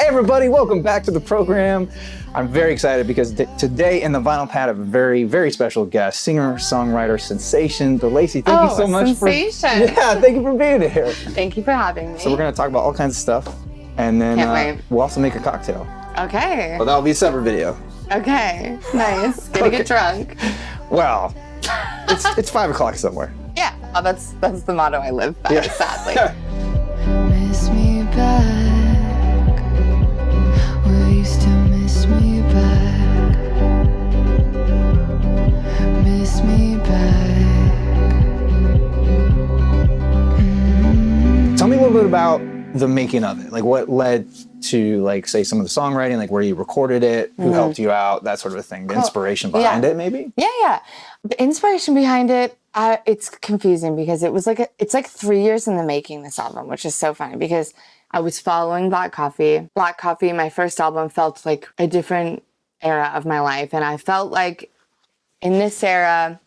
everybody, welcome back to the program. I'm very excited because today in the vinyl pad I have a very, very special guest, singer, songwriter, sensation, Delacey. Thank you so much thank you for being here. Thank you for having me. So we're going to talk about all kinds of stuff, and then we'll also make a cocktail. Okay. But that'll be a separate video. Okay, nice. Gonna get drunk. Well, it's 5 o'clock somewhere. Yeah, well, that's the motto I live by, sadly. Miss me back. Will you still miss me back? Miss me back. Tell me a little bit about the making of it. Like what led to, like, say, some of the songwriting, like where you recorded it, who helped you out, that sort of thing. The inspiration behind it, maybe? Yeah. The inspiration behind it, it's confusing because it's like 3 years in the making, this album, which is so funny because I was following Black Coffee. Black Coffee, my first album, felt like a different era of my life. And I felt like in this era,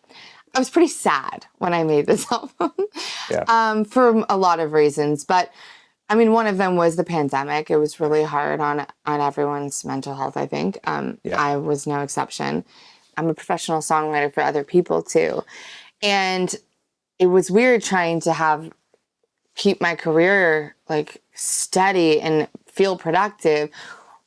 I was pretty sad when I made this album for a lot of reasons. But I mean, one of them was the pandemic. It was really hard on everyone's mental health, I think. I was no exception. I'm a professional songwriter for other people too. And it was weird trying to keep my career like steady and feel productive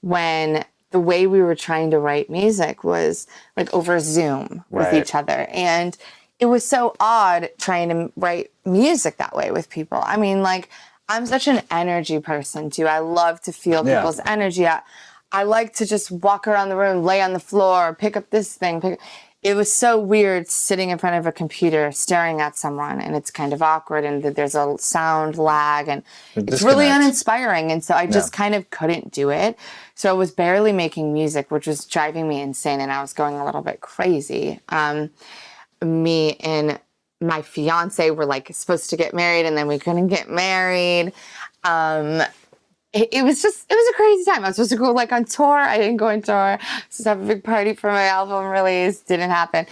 when the way we were trying to write music was like over Zoom with each other. And it was so odd trying to write music that way with people. I mean, like, I'm such an energy person too. I love to feel people's energy. I like to just walk around the room, lay on the floor, pick up this thing. It was so weird sitting in front of a computer staring at someone, and it's kind of awkward, and there's a sound lag, and it's really uninspiring. And so I just kind of couldn't do it. So I was barely making music, which was driving me insane, and I was going a little bit crazy. Me and my fiance were like supposed to get married, and then we couldn't get married. It was a crazy time. I was supposed to go like on tour. I didn't go on tour. I was supposed to have a big party for my album release. Didn't happen.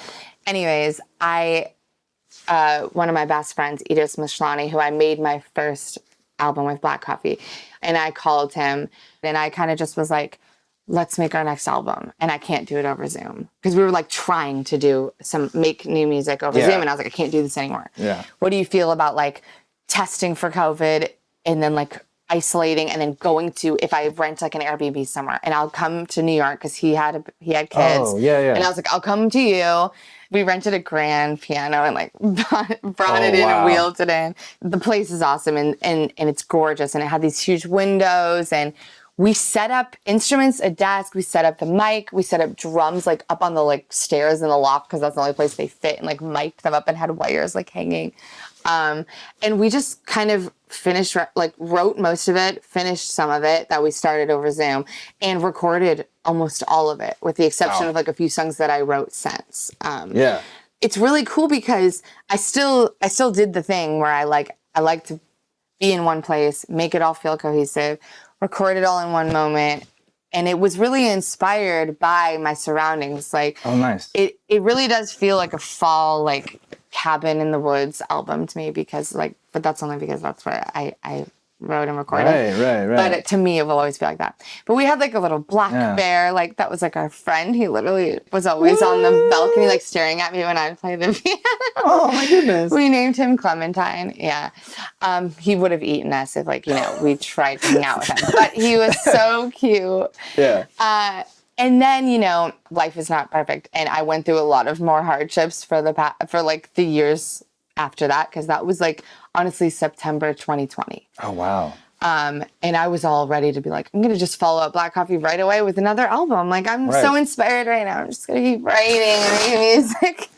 Anyways, one of my best friends, Ido Smishlani, who I made my first album with Black Coffee, and I called him, and I kind of just was like, let's make our next album. And I can't do it over Zoom. Because we were like trying to make new music over Zoom. And I was like, I can't do this anymore. Yeah. What do you feel about like testing for COVID and then like isolating and then going to, if I rent like an Airbnb somewhere and I'll come to New York because he had kids. Oh, yeah. And I was like, I'll come to you. We rented a grand piano and like brought it in and wheeled it in. The place is awesome and it's gorgeous. And it had these huge windows, and we set up instruments, a desk, we set up the mic, we set up drums like up on the like stairs in the loft because that's the only place they fit, and like mic'd them up and had wires like hanging. And we just kind of wrote most of it, finished some of it that we started over Zoom, and recorded almost all of it with the exception of like a few songs that I wrote since. It's really cool because I still did the thing where I like to be in one place, make it all feel cohesive, record it all in one moment. And it was really inspired by my surroundings. Like, oh, nice. It really does feel like a fall, like, cabin in the woods album to me but that's only because that's where I wrote and recorded. Right. But to me, it will always be like that. But we had like a little black bear, like that was like our friend. He literally was always on the balcony, like staring at me when I would play the piano. Oh my goodness. We named him Clementine. Yeah. He would have eaten us if we tried to hang out with him. But he was so cute. Yeah. And then, life is not perfect. And I went through a lot of more hardships for the years after that, because that was like, honestly, September 2020. Oh, wow. And I was all ready to be like, I'm going to just follow up Black Coffee right away with another album. Like, I'm so inspired right now. I'm just going to keep writing and making music.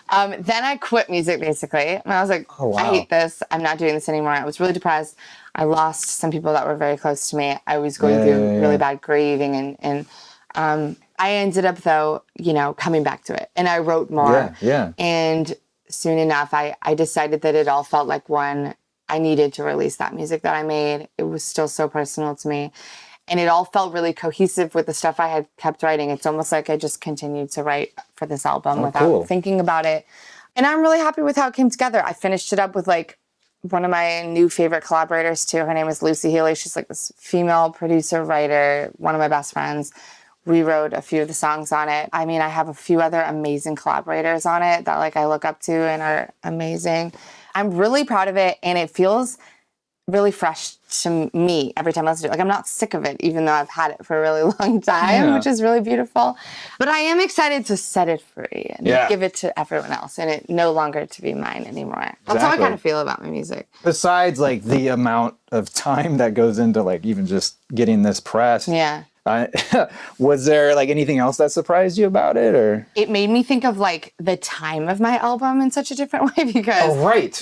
Then I quit music, basically. And I was like, I hate this. I'm not doing this anymore. I was really depressed. I lost some people that were very close to me. I was going through really bad grieving. And I ended up, though, coming back to it. And I wrote more. Yeah. And soon enough, I decided that it all felt like I needed to release that music that I made. It was still so personal to me. And it all felt really cohesive with the stuff I had kept writing. It's almost like I just continued to write for this album without thinking about it. And I'm really happy with how it came together. I finished it up with like one of my new favorite collaborators too. Her name is Lucy Healy. She's like this female producer, writer, one of my best friends. We wrote a few of the songs on it. I mean, I have a few other amazing collaborators on it that like I look up to and are amazing. I'm really proud of it, and it feels really fresh to me every time I listen to it. Like, I'm not sick of it, even though I've had it for a really long time, which is really beautiful. But I am excited to set it free and give it to everyone else, and it no longer to be mine anymore. That's how I kind of feel about my music. Besides, like, the amount of time that goes into, like, even just getting this pressed. Yeah. Was there like anything else that surprised you about it, or? It made me think of like the time of my album in such a different way because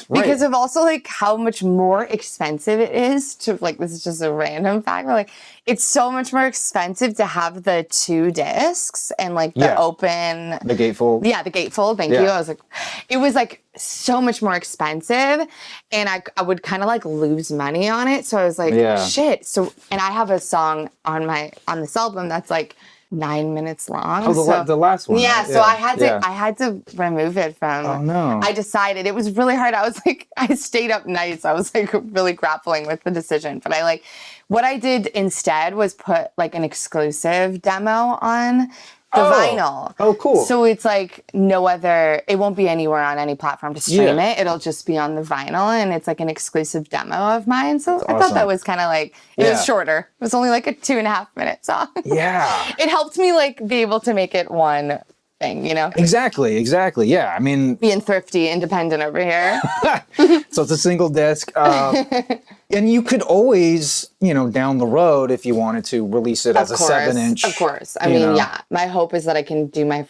because of also like how much more expensive it is to like, this is just a random fact, but like it's so much more expensive to have the 2 discs and like the open, the gatefold. Yeah, the gatefold. Thank you. I was like, it was like so much more expensive, and I would kind of like lose money on it. So I was like, shit. So, and I have a song on this album that's like 9 minutes long. Oh, the last one. Yeah. Right? So I had to remove it from. Oh no. I decided it was really hard. I was like, I stayed up nights. I was like really grappling with the decision, but what I did instead was put like an exclusive demo on the vinyl. Oh, cool. So it's like it won't be anywhere on any platform to stream it. It'll just be on the vinyl, and it's like an exclusive demo of mine. So I thought that was kind of like, it was shorter. It was only like a 2.5 minute song. Yeah. It helped me like be able to make it one thing, you know? Exactly. Yeah. I mean, being thrifty, independent over here. So it's a single disc. And you could always, down the road, if you wanted to, release it as a 7-inch. Of course. I mean, my hope is that I can get my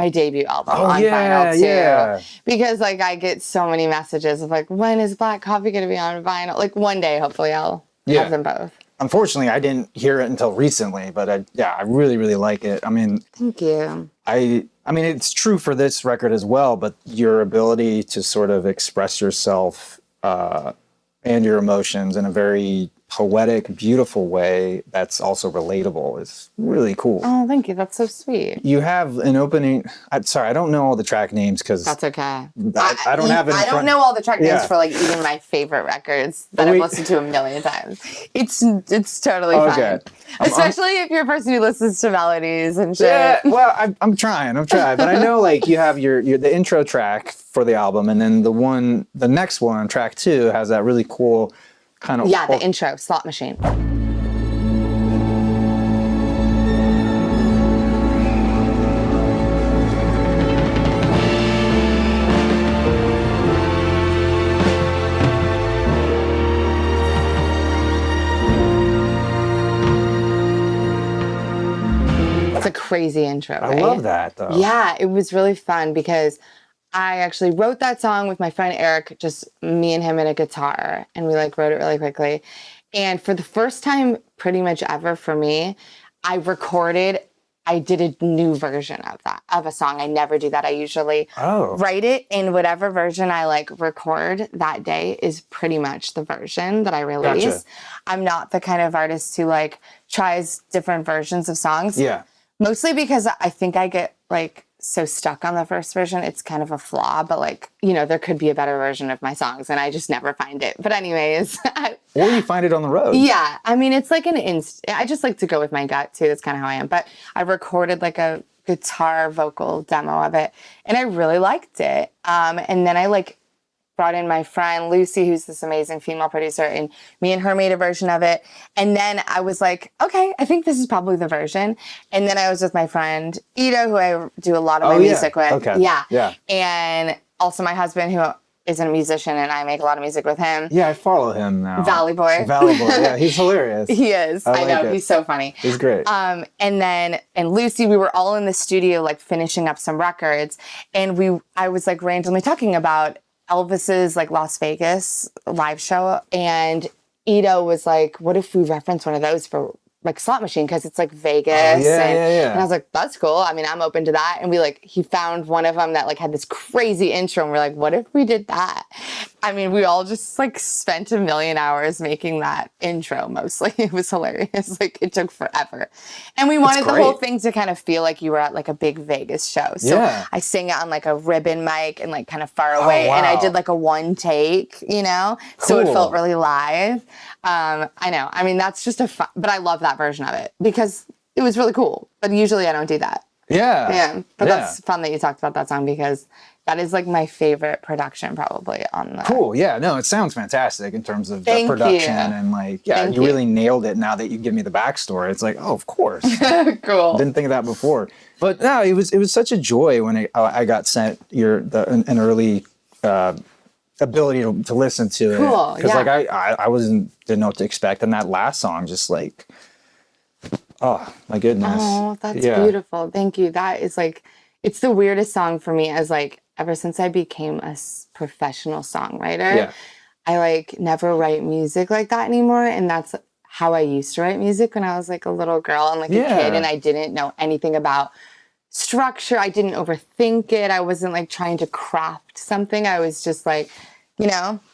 debut album on vinyl too. Yeah. Because like I get so many messages of like, when is Black Coffee going to be on vinyl? Like one day, hopefully I'll have them both. Unfortunately, I didn't hear it until recently, but I really, really like it. I mean, thank you. I mean, it's true for this record as well, but your ability to sort of express yourself and your emotions in a very poetic, beautiful way that's also relatable is really cool. Oh, thank you. That's so sweet. You have an opening. Sorry, I don't know all the track names because that's okay. I don't have it. I don't know all the track names for like even my favorite records that I've listened to a million times. It's totally fine. Especially if you're a person who listens to melodies and shit. Yeah, well, I'm trying, but I know like you have the intro track for the album, and then the next one, track 2, has that really cool kind of the intro, Slot Machine. It's a crazy intro, right? I love that though. Yeah, it was really fun because I actually wrote that song with my friend Eric, just me and him and a guitar, and we like wrote it really quickly. And for the first time pretty much ever for me, I did a new version of a song. I never do that. I usually write it in whatever version I like record that day is pretty much the version that I release. Gotcha. I'm not the kind of artist who like tries different versions of songs. Yeah. Mostly because I think I get like so stuck on the first version. It's kind of a flaw, but like, there could be a better version of my songs and I just never find it. But anyways. Or you find it on the road. Yeah. I mean, it's like I just like to go with my gut too. That's kind of how I am. But I recorded like a guitar vocal demo of it and I really liked it. And then I like brought in my friend Lucy, who's this amazing female producer, and me and her made a version of it. And then I was like, okay, I think this is probably the version. And then I was with my friend Ito, who I do a lot of my music with. Okay. Yeah. And also my husband, who is a musician, and I make a lot of music with him. Yeah, I follow him now. Valley Boy. Yeah, he's hilarious. He is. I know. He's so funny. He's great. And Lucy, we were all in the studio, like finishing up some records. And I was like randomly talking about Elvis's like Las Vegas live show, and Ito was like, what if we reference one of those for like slot machine because it's like Vegas. Yeah. And I was like, that's cool. I mean, I'm open to that. And he found one of them that like had this crazy intro. And we're like, what if we did that? I mean, we all just like spent 1,000,000 hours making that intro mostly. It was hilarious. Like it took forever. And we wanted the whole thing to kind of feel like you were at like a big Vegas show. So I sang it on like a ribbon mic and like kind of far away. And I did like a one take, so it felt really live. I know. I mean, that's just but I love that version of it because it was really cool. But usually I don't do that. Yeah. But that's fun that you talked about that song because that is like my favorite production probably on the. Cool. Yeah. No, it sounds fantastic in terms of the production and like, you really nailed it now that you give me the backstory. It's like, oh, of course. Cool. Didn't think of that before. But no, it was such a joy when I got sent an early ability to listen to it. Cool. Because like I didn't know what to expect. And that last song just like, oh my goodness. Oh, that's beautiful. Thank you. That is like, it's the weirdest song for me as like, ever since I became a professional songwriter, I like never write music like that anymore. And that's how I used to write music when I was like a little girl and like a kid and I didn't know anything about structure. I didn't overthink it. I wasn't like trying to craft something. I was just like,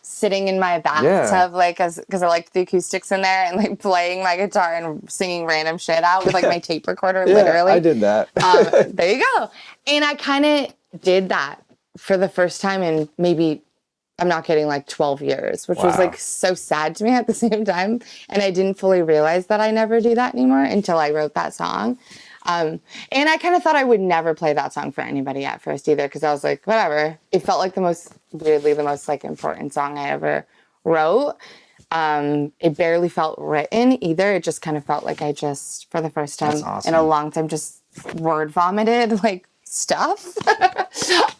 sitting in my bathtub, like, because I liked the acoustics in there and like playing my guitar and singing random shit out with like my tape recorder, literally. I did that. There you go. And I kind of did that for the first time in maybe, I'm not kidding, like 12 years, which was like so sad to me at the same time. And I didn't fully realize that I never do that anymore until I wrote that song. And I kind of thought I would never play that song for anybody at first either, because I was like, whatever. It felt like the most like important song I ever wrote. It barely felt written either. It just kind of felt like I just, for the first time in a long time, just word vomited like stuff.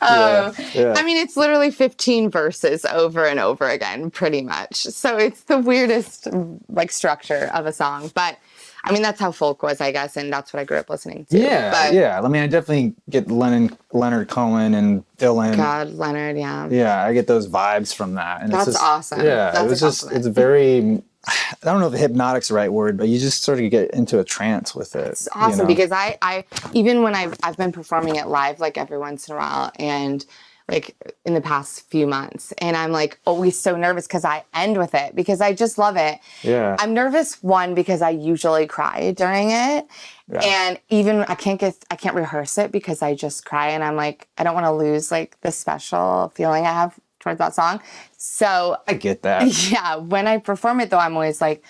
I mean, it's literally 15 verses over and over again, pretty much. So it's the weirdest like structure of a song, but I mean, that's how folk was, I guess, and that's what I grew up listening to. I mean, I definitely get Leonard Cohen and Dylan. God, Leonard, Yeah, I get those vibes from that. And that's it's just, awesome. Yeah, it's very, I don't know if hypnotic's the right word, but you just sort of get into a trance with it. It's awesome because I even when I've been performing it live, like every once in a while, and like in the past few months. And I'm like always so nervous because I end with it because I just love it. Yeah. I'm nervous, one, because I usually cry during it. Yeah. And even I can't rehearse it because I just cry and I'm like, I don't want to lose like the special feeling I have towards that song. So I get that. Yeah. When I perform it though, I'm always like,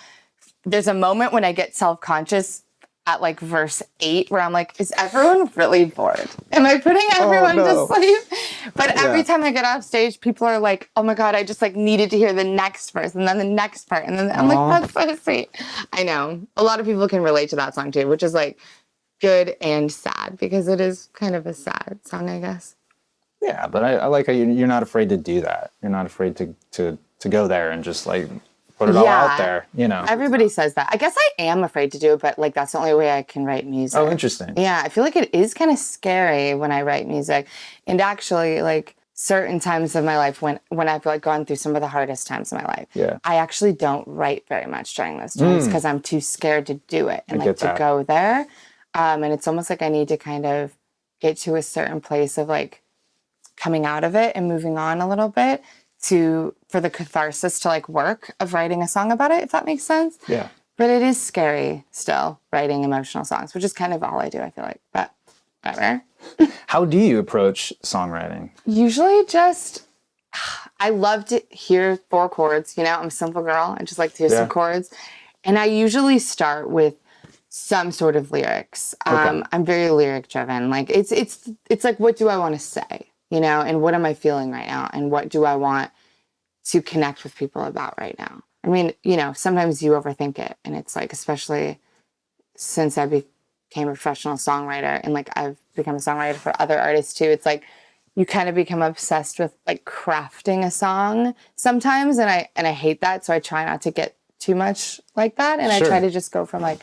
there's a moment when I get self-conscious at like verse 8 where I'm like, is everyone really bored? Am I putting everyone to sleep? But every time I get off stage, people are like, oh my God, I just like needed to hear the next verse and then the next part. And then I'm like, that's so sweet. I know. A lot of people can relate to that song too, which is like good and sad because it is kind of a sad song, I guess. Yeah, but I like how you're not afraid to do that. You're not afraid to go there and just like put it all out there, Everybody says that. I guess I am afraid to do it, but like that's the only way I can write music. Oh, interesting. Yeah, I feel like it is kind of scary when I write music. And actually, like certain times of my life when I've like gone through some of the hardest times of my life, I actually don't write very much during those times because I'm too scared to do it and like to go there. And it's almost like I need to kind of get to a certain place of like coming out of it and moving on a little bit for the catharsis to like work of writing a song about it, if that makes sense. Yeah. But it is scary still writing emotional songs, which is kind of all I do, I feel like. But whatever. How do you approach songwriting? Usually just, I love to hear 4 chords. I'm a simple girl. I just like to hear some chords. And I usually start with some sort of lyrics. I'm very lyric driven. Like it's like, what do I want to say? And what am I feeling right now? And what do I want to connect with people about right now? I mean, sometimes you overthink it. And it's like, especially since I became a professional songwriter and like I've become a songwriter for other artists too, it's like you kind of become obsessed with like crafting a song sometimes. And I hate that. So I try not to get too much like that. And I try to just go from like,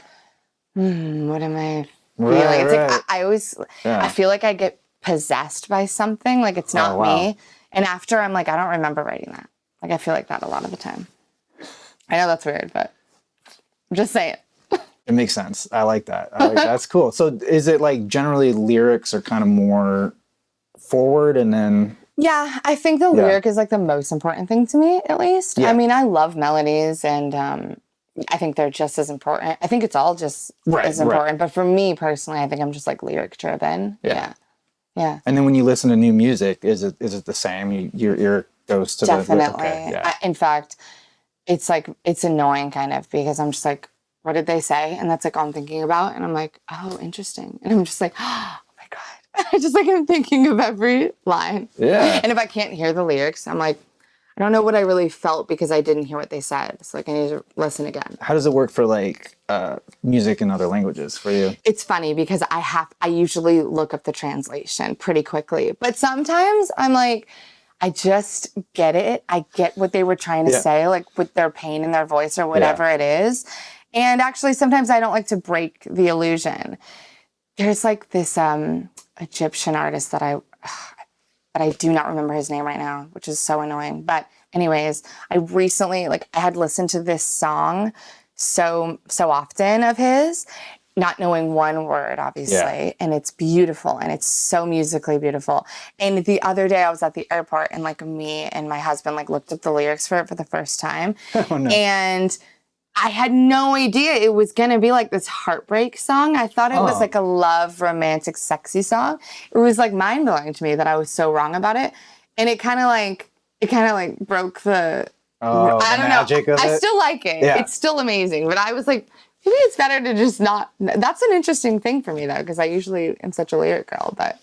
what am I feeling? It's like, I always, I feel like I get possessed by something, like it's not me. And after I'm like, I don't remember writing that. Like I feel like that a lot of the time. I know that's weird, but I'm just saying. It makes sense. I like that. That's cool. So is it like generally lyrics are kind of more forward and then... Yeah, I think the lyric is like the most important thing to me, at least. Yeah. I mean, I love melodies and I think they're just as important. I think it's all just as important. But for me personally, I think I'm just like lyric driven. Yeah. And then when you listen to new music, is it the same? Your ear goes to Definitely. In fact, it's like, it's annoying kind of because I'm just like, what did they say? And that's like all I'm thinking about. And I'm like, oh, interesting. And I'm just like, oh my God. I just like I'm thinking of every line. Yeah. And if I can't hear the lyrics, I'm like, I don't know what I really felt because I didn't hear what they said. So like I need to listen again. How does it work for like music in other languages for you? It's funny because I usually look up the translation pretty quickly. But sometimes I'm like, I just get it. I get what they were trying to say, like with their pain in their voice or whatever it is. And actually sometimes I don't like to break the illusion. There's like this Egyptian artist that I do not remember his name right now, which is so annoying. But anyways, I recently, like I had listened to this song so often of his, not knowing one word, obviously. And it's beautiful and it's so musically beautiful. And the other day I was at the airport and like me and my husband like looked up the lyrics for it for the first time. Oh, no. And I had no idea it was going to be like this heartbreak song. I thought it was like a love, romantic, sexy song. It was like mind blowing to me that I was so wrong about it. And it kind of like broke the, I don't know. I still like it. Yeah. It's still amazing. But I was like, maybe it's better to just not. That's an interesting thing for me though, because I usually am such a lyric girl, but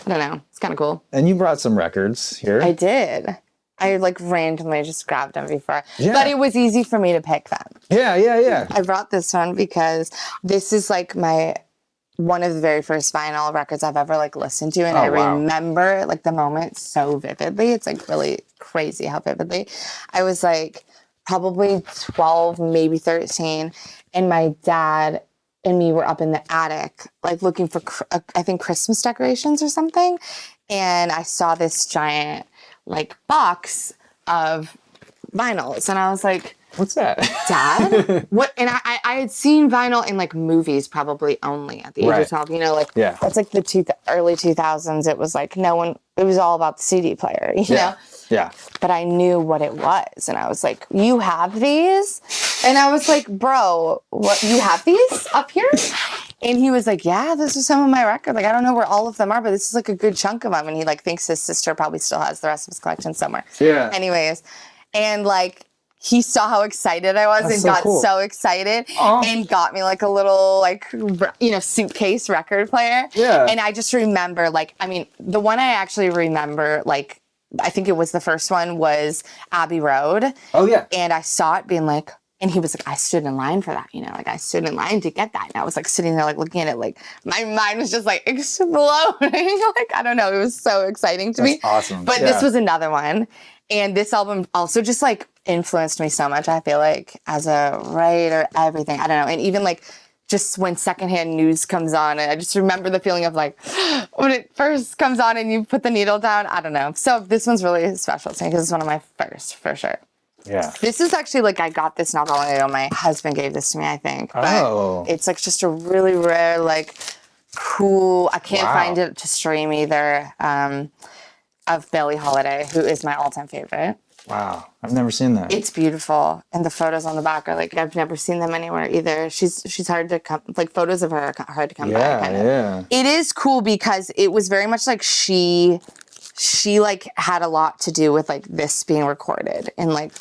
I don't know. It's kind of cool. And you brought some records here. I did. I like randomly just grabbed them before, but it was easy for me to pick them. Yeah. I brought this one because this is like one of the very first vinyl records I've ever like listened to. And I remember like the moment so vividly. It's like really crazy how vividly. I was like probably 12, maybe 13. And my dad and me were up in the attic, like looking for, I think Christmas decorations or something. And I saw this giant like box of vinyls and I was like, what's that, Dad? What? And I had seen vinyl in like movies probably only at the age of 12, you know, like that's like the early 2000s. It was like it was all about the CD player, you know? Yeah. But I knew what it was and I was like, you have these? And I was like, bro, what, you have these up here? And he was like, yeah, this is some of my records. Like, I don't know where all of them are, but this is like a good chunk of them. And he like thinks his sister probably still has the rest of his collection somewhere. Yeah. Anyways. And like, he saw how excited I was and got so excited and got me like a little like, you know, suitcase record player. Yeah. And I just remember like, I mean, the one I actually remember, like, I think it was the first one was Abbey Road. Oh yeah. And I saw it being like, and he was like, I stood in line for that, you know, like I stood in line to get that. And I was like sitting there, like looking at it, like my mind was just like exploding. Like, I don't know. It was so exciting to me. Awesome. But this was another one. And this album also just like influenced me so much. I feel like as a writer, everything, I don't know. And even like just when secondhand news comes on, and I just remember the feeling of like when it first comes on and you put the needle down, I don't know. So this one's really special to me because it's one of my first for sure. Yeah. This is actually like, I got this not that long ago. My husband gave this to me, I think. But it's like just a really rare, like cool, I can't find it to stream either, of Billie Holiday, who is my all-time favorite. Wow. I've never seen that. It's beautiful. And the photos on the back are like, I've never seen them anywhere either. She's hard to come, like photos of her are hard to come by. Kind of. Yeah. It is cool because it was very much like she like had a lot to do with like this being recorded and like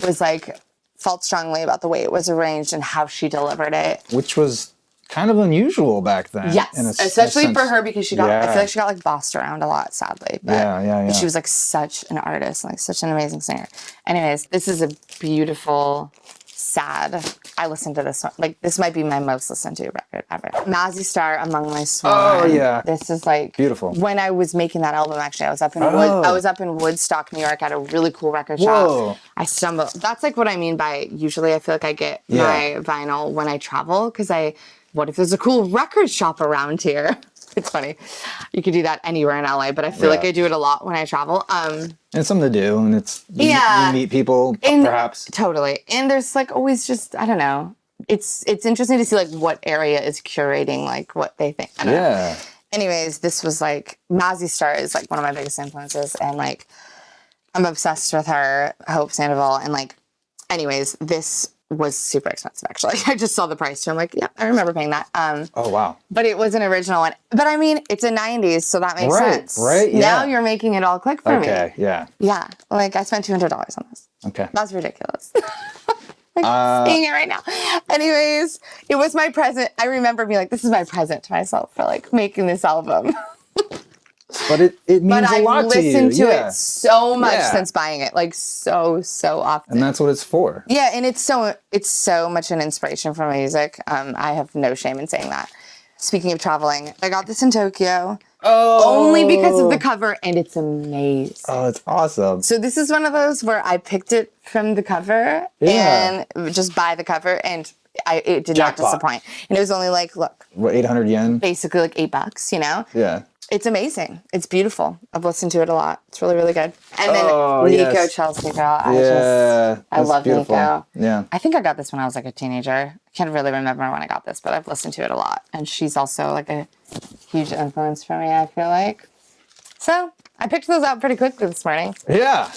was like felt strongly about the way it was arranged and how she delivered it. Which was kind of unusual back then. Yes, especially for her because she got, I feel like she got like bossed around a lot, sadly. But but she was like such an artist, like such an amazing singer. Anyways, this is a beautiful, sad, I listened to this one. Like this might be my most listened to record ever. Mazzy Star, Among My Swan. Oh yeah. This is like beautiful. When I was making that album, actually, I was up in Woodstock, New York at a really cool record shop. I stumbled. That's like what I mean by usually I feel like I get my vinyl when I travel because what if there's a cool record shop around here? It's funny. You could do that anywhere in LA, but I feel like I do it a lot when I travel. It's something to do, and it's you meet people, perhaps. Totally. And there's like always just, I don't know, it's interesting to see like what area is curating like what they think. I don't know. Anyways, this was like Mazzy Star is like one of my biggest influences, and like I'm obsessed with her, Hope Sandoval, and like anyways, this was super expensive actually. I just saw the price too. I'm like, yeah, I remember paying that. Oh wow. But it was an original one. But I mean, it's a 90s, so that makes sense. Right, yeah. Now you're making it all click for me. Okay, yeah. Yeah, like I spent $200 on this. Okay. That's ridiculous. I'm seeing it right now. Anyways, it was my present. I remember being like, this is my present to myself for like making this album. But it means a lot to you. I've listened to it so much since buying it, like so often. And that's what it's for. Yeah, and it's so much an inspiration for my music. I have no shame in saying that. Speaking of traveling, I got this in Tokyo. Only because of the cover, and it's amazing. Oh, it's awesome. So this is one of those where I picked it from the cover and just buy the cover, and it did not disappoint. And it was only like, look, what, 800 yen? Basically like $8, you know? Yeah. It's amazing. It's beautiful. I've listened to it a lot. It's really, really good. And then Nico, Chelsea girl. I love beautiful. Nico. Yeah. I think I got this when I was like a teenager. I can't really remember when I got this, but I've listened to it a lot. And she's also like a huge influence for me, I feel like. So I picked those out pretty quickly this morning. Yeah.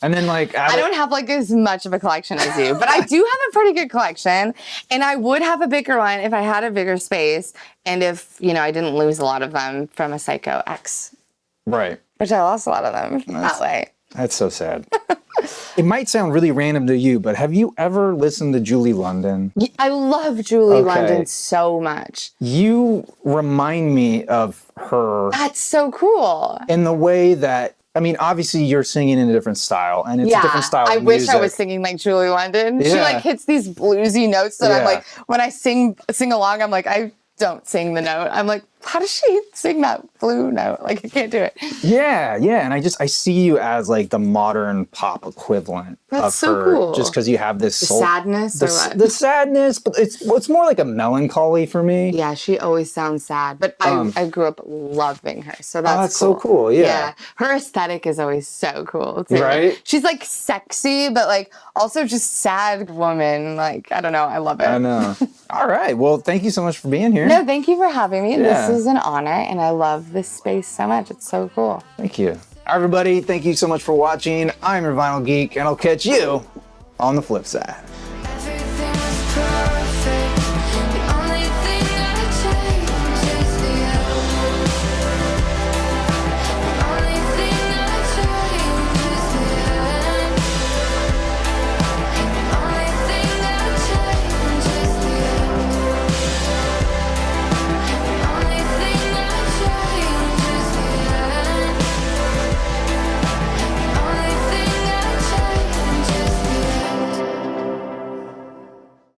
And then like I don't have like as much of a collection as you, but I do have a pretty good collection, and I would have a bigger one if I had a bigger space and if, you know, I didn't lose a lot of them from a Psycho X. Right. Which I lost a lot of them that way. That's so sad. It might sound really random to you, but have you ever listened to Julie London? I love Julie London so much. You remind me of her. That's so cool. In the way that, I mean, obviously you're singing in a different style, and it's a different style of music. Wish I was singing like Julie London. She like hits these bluesy notes that I'm like, when I sing along, I'm like, I don't sing the note. I'm like, how does she sing that blue note? Like, I can't do it. Yeah, and I see you as like the modern pop equivalent of so her. Cool. Just because you have this sadness or what? The sadness, but it's more like a melancholy for me. Yeah, she always sounds sad, but I grew up loving her, so that's cool. So cool. Yeah, her aesthetic is always so cool too. Right? She's like sexy, but like also just sad woman. Like, I don't know, I love it. I know. All right, well, thank you so much for being here. No, thank you for having me. This is an honor, and I love this space so much. It's so cool. Thank you. Everybody, thank you so much for watching. I'm your Vinyl Geek, and I'll catch you on the flip side.